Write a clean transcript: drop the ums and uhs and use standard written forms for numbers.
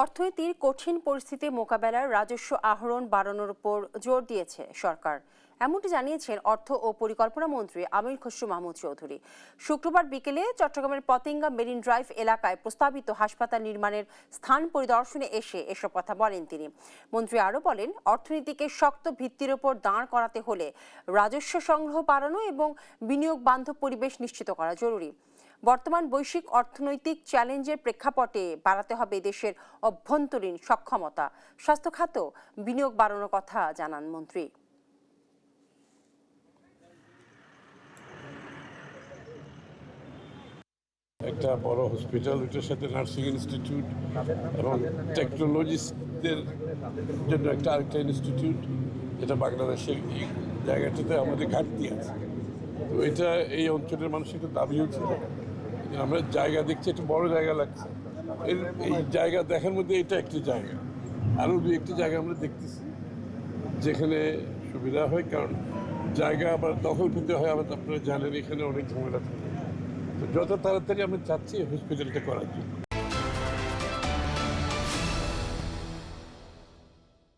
অর্থনীতির কঠিন পরিস্থিতি মোকাবেলায় রাজস্ব আহরণ বাড়ানোর উপর জোর দিয়েছে সরকার। এমনটি জানিয়েছেন অর্থ ও পরিকল্পনা মন্ত্রী আমির খসরু মাহমুদ চৌধুরী। শুক্রবার বিকেলে চট্টগ্রামের পতেঙ্গা মেরিন ড্রাইভ এলাকায় প্রস্তাবিত হাসপাতাল নির্মাণের স্থান পরিদর্শনে এসে এসব কথা বলেন তিনি। মন্ত্রী আরও বলেন, অর্থনীতিকে শক্ত ভিত্তির ওপর দাঁড় করাতে হলে রাজস্ব সংগ্রহ বাড়ানো এবং বিনিয়োগ বান্ধব পরিবেশ নিশ্চিত করা জরুরি। বর্তমান বৈশ্বিক অর্থনৈতিক চ্যালেঞ্জের প্রেক্ষাপটে বাড়াতে হবে দেশের অভ্যন্তরীণ সক্ষমতা। স্বাস্থ্য খাতেও বিনিয়োগ বাড়ানোর কথা জানান মন্ত্রী। একটা বড় হসপিটাল, ওইটার সাথে নার্সিং ইনস্টিটিউট এবং টেকনোলজিস্টদের জন্য আরেকটা ইনস্টিটিউট, এটা বাংলাদেশের এই জায়গাটাতে আমাদের ঘাটতি আছে। তো এটা এই অঞ্চলের মানুষের একটা দাবিও ছিল। আমরা জায়গা দেখছি, একটা বড় জায়গা লাগছে। এই জায়গা দেখার মধ্যে এটা একটি জায়গা, আরও দু একটি জায়গা আমরা দেখতেছি যেখানে সুবিধা হয়, কারণ জায়গা আবার দখল পেতে হয়। আবার আপনারা জানেন এখানে অনেক ঝামেলা থাকে। তো যত তাড়াতাড়ি আমরা চাচ্ছি হসপিটালটা করার জন্য।